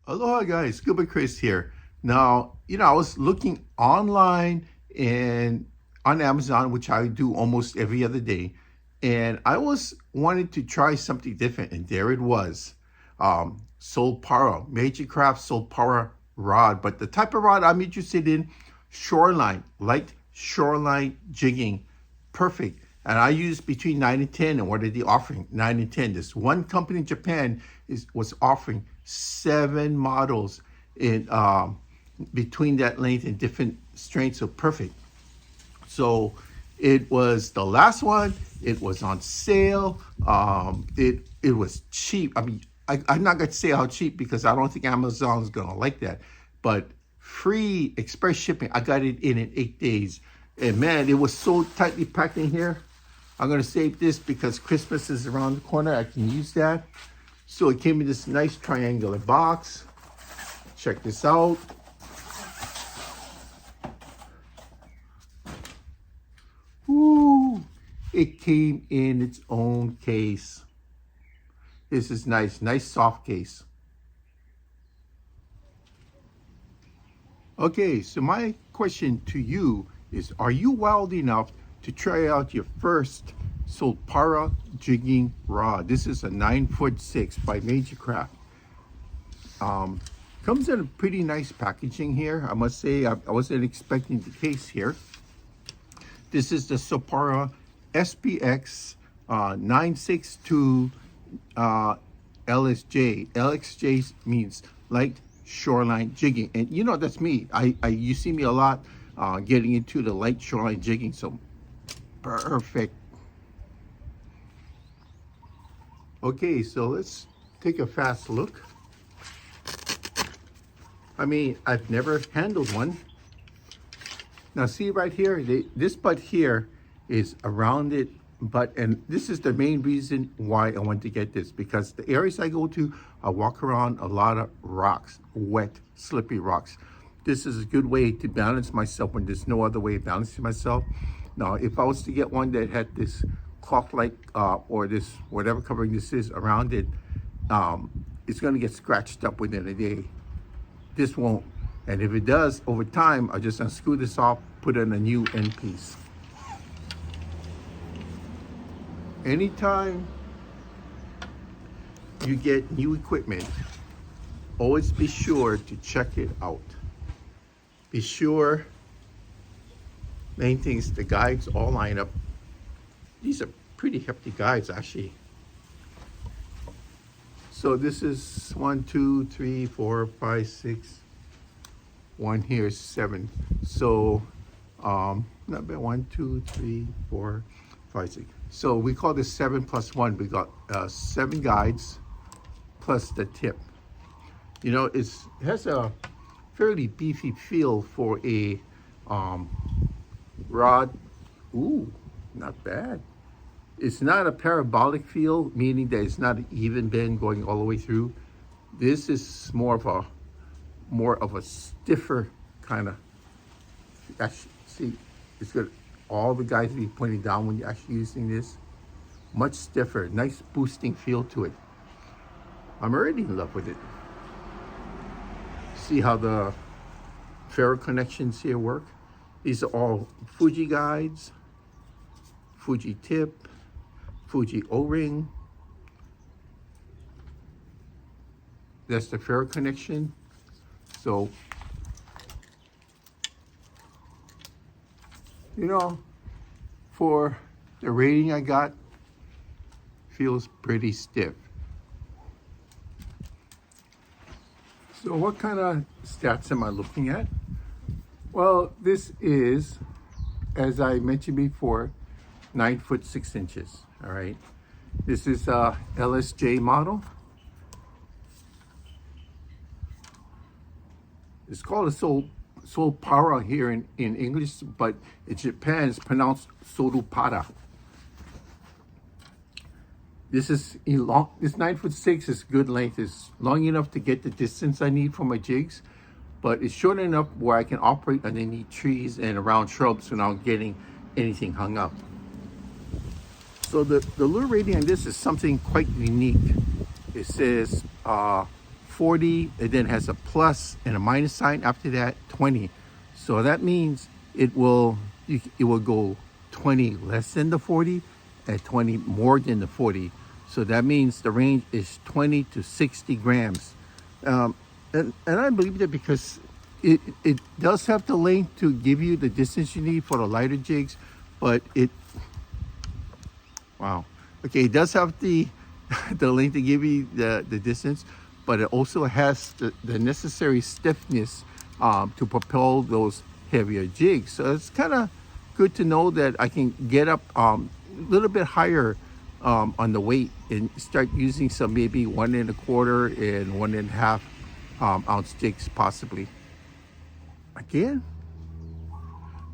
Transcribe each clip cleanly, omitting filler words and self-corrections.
Aloha guys, Scuba Chris here. Now, I was looking online and on Amazon, which I do almost every other day, and I was wanted to try something different, and there it was. Solpara, MajorCraft Solpara rod, but the type of rod I'm interested in, shoreline, light shoreline jigging, perfect. And I use between 9 and 10. And what are they offering? 9 and 10. This one company in Japan was offering 7 models in between that length and different strengths. So perfect. So it was the last one. It was on sale. It was cheap. I mean, I'm not going to say how cheap because I don't think Amazon is going to like that. But free express shipping. I got it in 8 days. And man, it was so tightly packed in here. I'm going to save this because Christmas is around the corner. I can use that. So it came in this nice triangular box. Check this out. Ooh, it came in its own case. This is nice soft case. Okay, so my question to you is, are you wild enough to try out your first Solpara jigging rod? This is a 9'6" by MajorCraft. Comes in a pretty nice packaging here. I must say, I wasn't expecting the case here. This is the Solpara SPX 962 LSJ. LXJ means light shoreline jigging, and that's me. You see me a lot getting into the light shoreline jigging, so perfect. Okay, so let's take a fast look. I mean, I've never handled one. Now see right here, this butt here is a rounded butt, and this is the main reason why I want to get this, because the areas I go to, I walk around a lot of rocks, wet, slippery rocks. This is a good way to balance myself when there's no other way of balancing myself. Now, if I was to get one that had this cloth-like or this whatever covering this is around it, it's going to get scratched up within a day. This won't. And if it does, over time, I'll just unscrew this off, put in a new end piece. Anytime you get new equipment, always be sure to check it out. Be sure, main things, the guides all line up. These are pretty hefty guides, actually. So this is 1, 2, 3, 4, 5, 6. One here is 7. So not bad. 1, 2, 3, 4, 5, 6. So we call this 7 plus 1. We got 7 guides plus the tip. It has a fairly beefy feel for a rod. Ooh, not bad. It's not a parabolic feel, meaning that it's not an even bend going all the way through. This is more of a stiffer kind of. Actually, see, it's got all the guys be pointing down when you're actually using this. Much stiffer, nice boosting feel to it. I'm already in love with it. See how the ferrule connections here work? These are all Fuiji guides, Fuiji tip, Fuiji O-ring. That's the ferrule connection. So, for the rating I got, feels pretty stiff. So what kind of stats am I looking at? Well, this is, as I mentioned before, 9'6". All right. This is a LSJ model. It's called a Solpara here in English, but in Japan it's pronounced Sorupara. This is long. This 9'6" is good length. It's long enough to get the distance I need for my jigs, but it's short enough where I can operate underneath trees and around shrubs without getting anything hung up. So the lure rating on this is something quite unique. It says 40, and then has a plus and a minus sign. After that, 20. So that means it will go 20 less than the 40 and 20 more than the 40. So that means the range is 20 to 60 grams. And I believe that because it does have the length to give you the distance you need for the lighter jigs, but wow. Okay, it does have the length to give you the distance, but it also has the necessary stiffness to propel those heavier jigs. So it's kind of good to know that I can get up a little bit higher on the weight and start using some maybe 1 1/4 and 1 1/2 ounce jigs possibly. Again.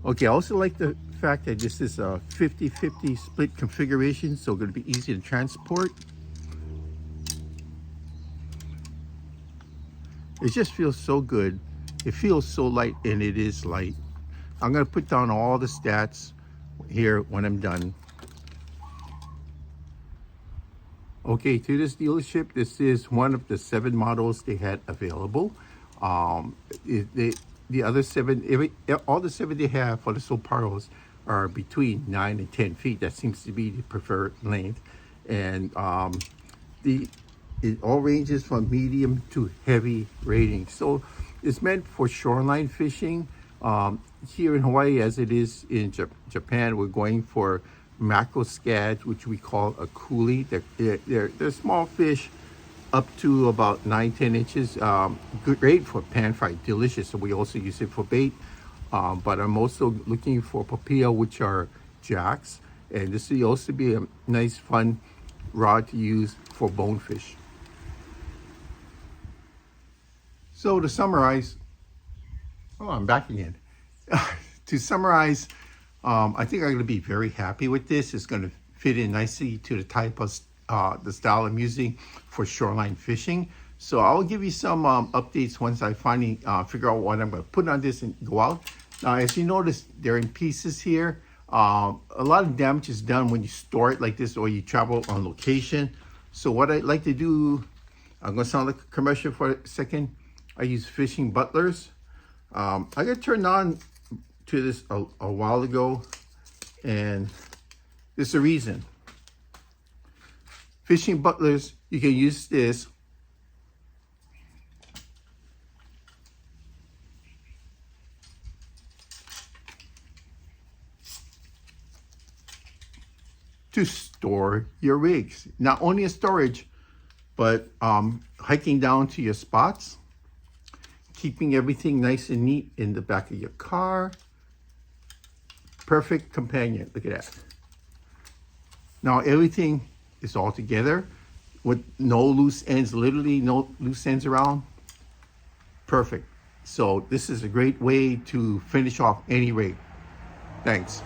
Okay, I also like the fact that this is a 50-50 split configuration, so going to be easy to transport. It just feels so good. It feels so light, and it is light. I'm going to put down all the stats here when I'm done. Okay, to this dealership, this is one of the 7 models they had available. The other 7, all the 7 they have for the Solparas are between 9 and 10 feet. That seems to be the preferred length. And it all ranges from medium to heavy rating. So it's meant for shoreline fishing. Here in Hawaii, as it is in Japan, we're going for mackerel scads, which we call a coolie. They're small fish up to about 9-10 inches. Great for pan fry, delicious. So we also use it for bait. But I'm also looking for papilla, which are jacks. And this will also be a nice, fun rod to use for bonefish. So to summarize, I'm back again. To summarize, I think I'm going to be very happy with this. It's going to fit in nicely to the type of the style I'm using for shoreline fishing. So I'll give you some updates once I finally figure out what I'm going to put on this and go out. Now, as you notice, they're in pieces here. A lot of damage is done when you store it like this or you travel on location. So what I like to do, I'm going to sound like a commercial for a second. I use fishing butlers. I got turned on to this a while ago, and there's a reason. Fishing butlers, you can use this to store your rigs. Not only in storage, but hiking down to your spots, keeping everything nice and neat in the back of your car. Perfect companion. Look at that. Now everything is all together with no loose ends, literally no loose ends around. Perfect. So this is a great way to finish off any rig. Thanks.